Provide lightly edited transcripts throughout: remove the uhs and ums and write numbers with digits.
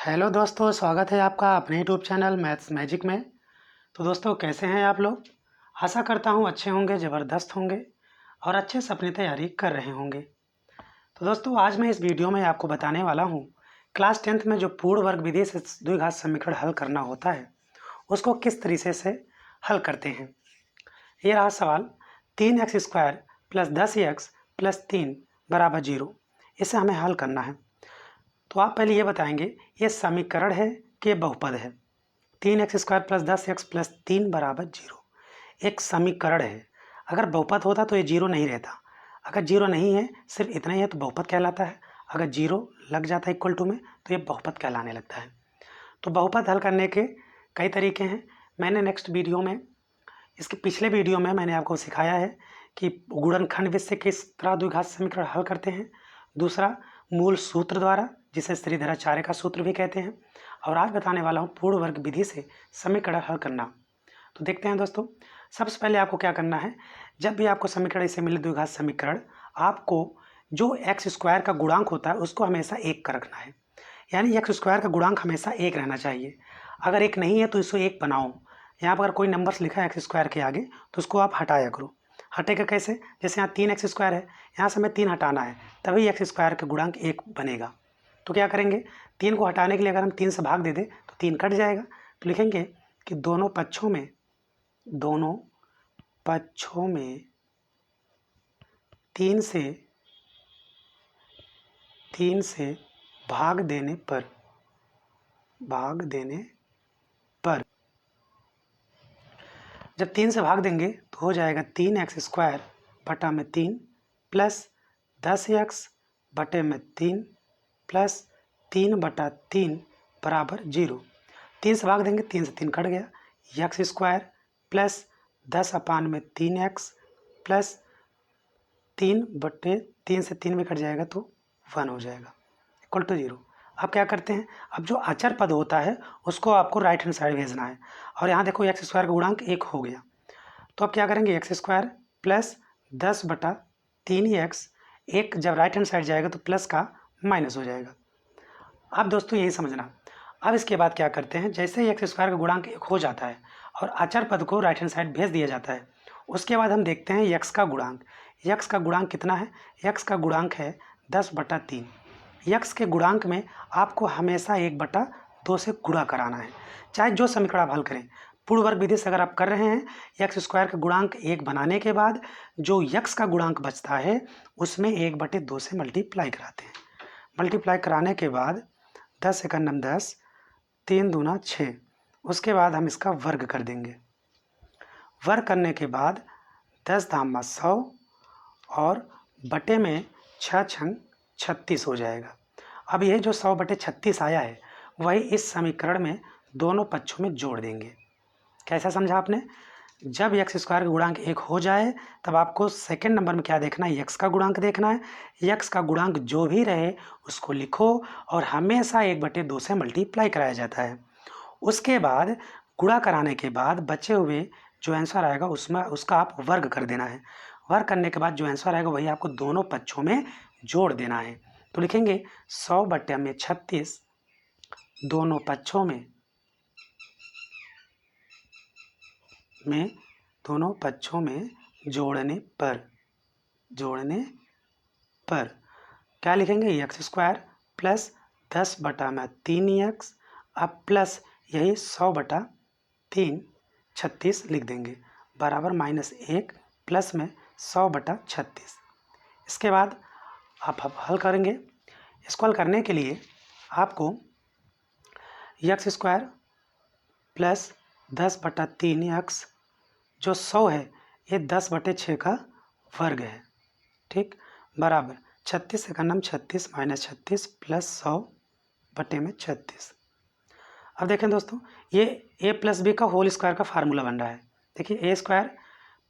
Hello दोस्तों, स्वागत है आपका अपने यूट्यूब चैनल मैथ्स मैजिक में। तो दोस्तों, कैसे हैं आप लोग? आशा करता हूं अच्छे होंगे, ज़बरदस्त होंगे और अच्छे से अपनी तैयारी कर रहे होंगे। तो दोस्तों, आज मैं इस वीडियो में आपको बताने वाला हूं क्लास 10th में जो पूर्ण वर्ग विधि से द्विघात समीकरण हल करना होता है उसको किस तरीके से हल करते हैं। ये रहा सवाल। 3x² + 10x + 3 = 0। इसे हमें हल करना है। तो आप पहले ये बताएंगे, ये समीकरण है कि बहुपद है? 3x² + 10x + 3 = 0 एक समीकरण है। अगर बहुपद होता तो ये 0 नहीं रहता। अगर 0 नहीं है, सिर्फ इतना ही है, तो बहुपद कहलाता है। अगर 0 लग जाता है इक्वल टू में तो ये बहुपद कहलाने लगता है। तो बहुपद हल करने के कई तरीके हैं। मैंने नेक्स्ट वीडियो में, इसके पिछले वीडियो में मैंने आपको सिखाया है कि गुणनखंड विधि से किस तरह द्विघात समीकरण हल करते हैं। दूसरा, मूल सूत्र द्वारा, जिसे श्रीधराचार्य का सूत्र भी कहते हैं। और आज बताने वाला हूँ पूर्ण वर्ग विधि से समीकरण हल करना। तो देखते हैं दोस्तों, सबसे पहले आपको क्या करना है। जब भी आपको समीकरण ऐसे मिले द्विघात समीकरण, आपको जो x² का गुणांक होता है उसको हमेशा 1 का रखना है। यानी x² का गुणांक हमेशा 1 रहना चाहिए। अगर 1 नहीं है तो इसको 1 बनाओ। यहाँ पर अगर कोई नंबर्स लिखा है x² के आगे तो उसको आप हटाया करो। हटेगा कैसे? जैसे यहाँ 3x² है, यहाँ से हमें 3 हटाना है, तभी x² का गुणांक 1 बनेगा। तो क्या करेंगे, 3 को हटाने के लिए अगर हम 3 से भाग दे दें तो 3 कट जाएगा। तो लिखेंगे कि दोनों पक्षों में 3 से भाग देने पर जब 3 से भाग देंगे तो हो जाएगा 3x² बटा में 3 प्लस 10x बटे में 3 प्लस 3/3 बराबर 0। 3 से भाग देंगे, 3 से 3 कट गया। x² प्लस 10/3x प्लस 3/3 से 3 में कट जाएगा तो 1 हो जाएगा, इक्वल टू 0। अब क्या करते हैं, अब जो अचर पद होता है उसको आपको राइट हैंड साइड भेजना है। और यहाँ देखो x² का गुणांक 1 हो गया। तो अब क्या करेंगे, x² प्लस 10/3x, 1 जब राइट हैंड साइड जाएगा तो प्लस का माइनस हो जाएगा। अब दोस्तों यही समझना। अब इसके बाद क्या करते हैं, जैसे ही x² का गुणांक 1 हो जाता है और अचर पद को राइट हैंड साइड भेज दिया जाता है, उसके बाद हम देखते हैं x का गुणांक। x का गुणांक कितना है? x का गुणांक है 10/3। x के गुणांक में आपको हमेशा 1/2 से गुणा कराना है, चाहे जो समीकरण आप हल करें। पूर्ण वर्ग विधि से अगर आप कर रहे हैं, x² का गुणांक 1 बनाने के बाद जो x का गुणांक बचता है उसमें 1/2 से मल्टीप्लाई कराते हैं। मल्टीप्लाई कराने के बाद 10 × 10, 3 दूना 6। उसके बाद हम इसका वर्ग कर देंगे। वर्ग करने के बाद 10 धामा 100 और बटे में 6 छंग 36 हो जाएगा। अब ये जो 100/36 आया है वही इस समीकरण में दोनों पक्षों में जोड़ देंगे। कैसा समझा आपने? जब x² का गुणांक 1 हो जाए तब आपको सेकंड नंबर में क्या देखना है, x का गुणांक देखना है। x का गुणांक जो भी रहे उसको लिखो और हमेशा 1/2 से मल्टीप्लाई कराया जाता है। उसके बाद गुणा कराने के बाद बचे हुए जो आंसर आएगा उसमें उसका आप वर्ग कर देना है। वर्ग करने के बाद जो आंसर आएगा वही आपको दोनों पक्षों में जोड़ देना है। तो लिखेंगे 100/36 दोनों पक्षों में जोड़ने पर क्या लिखेंगे, x² प्लस 10/3x अब प्लस यही 100/3 36 लिख देंगे बराबर -1 प्लस में 100/36। इसके बाद आप हल करेंगे। इसको हल करने के लिए आपको x² प्लस 10/3x जो 100 है ये 10/6 का वर्ग है, ठीक, बराबर 36 से करना 36 - 36 प्लस 100 बटे में 36। अब देखें दोस्तों, ये a प्लस बी का होल स्क्वायर का फार्मूला बन रहा है। देखिए a²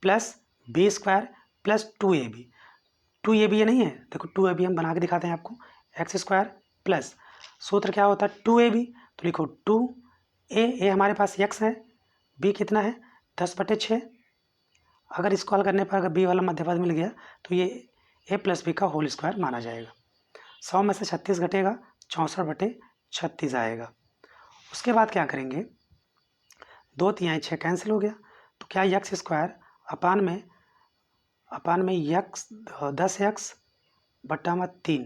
plus b² plus 2ab। 2ab ये नहीं है, देखो 2ab हम बना के दिखाते हैं आपको। x² प्लस सूत्र क्या होता है 2ab, तो लिखो 2a हमारे पास x है, b कितना है 10/6। अगर इसको हल करने पर अगर b वाला मध्यपद मिल गया तो ये a प्लस बी का होल स्क्वायर माना जाएगा। 100 में से 36 घटेगा 64/4 36 आएगा। उसके बाद क्या करेंगे, 2 तिहाई 6 कैंसिल हो गया, तो क्या यक्स स्क्वायर अपान में यक्स 10x बटा में 3,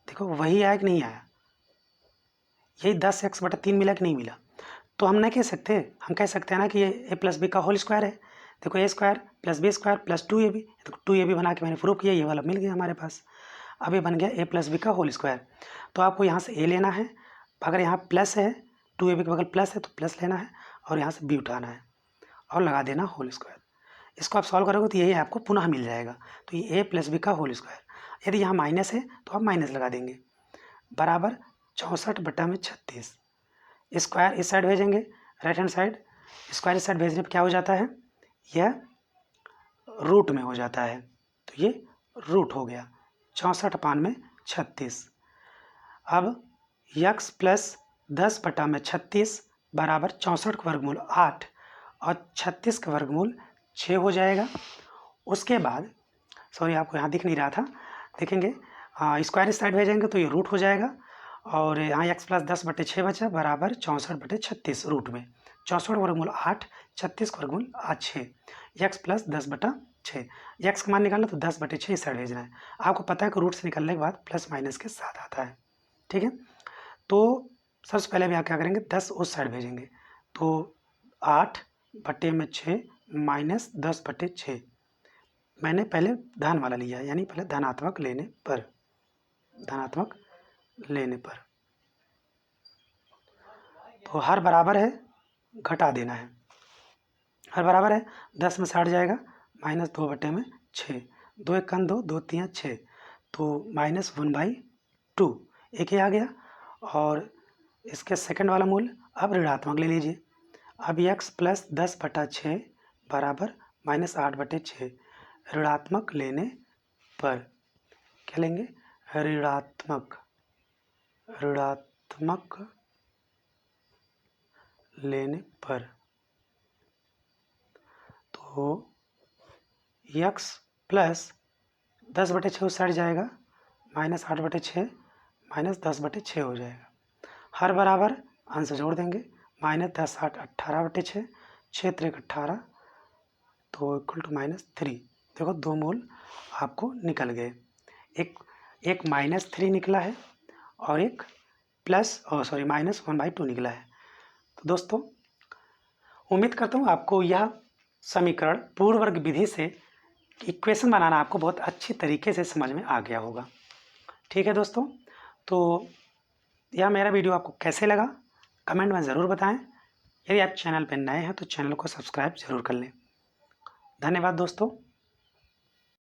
देखो वही आया कि नहीं आया, यही 10x बटा 3 मिला कि नहीं मिला। तो हम नहीं कह सकते, हम कह सकते हैं ना कि ये a प्लस बी का होल स्क्वायर है। देखो a square plus B square plus 2ab, तो 2ab बना के मैंने प्रूव किया, ये वाला मिल गया हमारे पास। अब ये बन गया a प्लस बी का होल स्क्वायर। तो आपको यहाँ से a लेना है, अगर यहाँ प्लस है 2ab के बगल प्लस है तो प्लस लेना है, और यहाँ से b उठाना है और लगा देना होल स्क्वायर। इसको आप सॉल्व करोगे तो यही आपको पुनः मिल जाएगा। तो ये a प्लस बी का होल स्क्वायर, यदि यहाँ माइनस है तो आप माइनस लगा देंगे, बराबर 64 बटा में 36। स्क्वायर इस साइड भेजेंगे, राइट हैंड साइड, स्क्वायर इस साइड भेजने पर क्या हो जाता है, यह रूट में हो जाता है, तो ये रूट हो गया 64 अपान में 36। अब यक्स प्लस 10 बटा में 36 बराबर 64 का वर्गमूल 8 और 36 का वर्गमूल 6 हो जाएगा। उसके बाद सॉरी आपको यहाँ दिख नहीं रहा था, देखेंगे स्क्वायर इस साइड भेजेंगे तो ये रूट हो जाएगा, और यहाँ एक्स प्लस 10 बटे 6 बचा बराबर 64 बटे 36 रूट में 64 वर्गमूल 8, 36 वर्गमूल 6, एक्स प्लस 10 बटा 6। एक्स का मान निकालना तो 10 बटे 6 इस साइड भेजना है। आपको पता है कि रूट से निकलने के बाद प्लस माइनस के साथ आता है, ठीक है। तो सबसे पहले भी आप क्या करेंगे, 10 उस साइड भेजेंगे, तो 8 बटे में 6 माइनस 10 बटे 6। मैंने पहले धन वाला लिया, यानी पहले धनात्मक लेने पर, धनात्मक लेने पर तो हर बराबर है, घटा देना है, हर बराबर है 10 में 60 जाएगा, माइनस 2 बटे में 6, 2 एक 2, 2 3 6, तो -1/2 एक ही आ गया। और इसके सेकंड वाला मूल अब ऋणात्मक ले लीजिए। अब x प्लस 10 बटा 6 बराबर -8 बटे 6, ऋणात्मक लेने पर क्या लेंगे, ऋणात्मक लेने पर, तो x प्लस 10 बटे 6 उस साइड जाएगा, -8 बटे 6 माइनस 10 बटे 6 हो जाएगा। हर बराबर अंश जोड़ देंगे, -10 8 18 बटे 6, 6 3 18, तो इक्वल टू -3। देखो 2 मूल आपको निकल गए, एक -3 निकला है और एक -1/2 निकला है। तो दोस्तों उम्मीद करता हूँ आपको यह समीकरण पूर्ण वर्ग विधि से इक्वेशन बनाना आपको बहुत अच्छी तरीके से समझ में आ गया होगा, ठीक है दोस्तों। तो यह मेरा वीडियो आपको कैसे लगा कमेंट में ज़रूर बताएं। यदि आप चैनल पर नए हैं तो चैनल को सब्सक्राइब जरूर कर लें। धन्यवाद दोस्तों।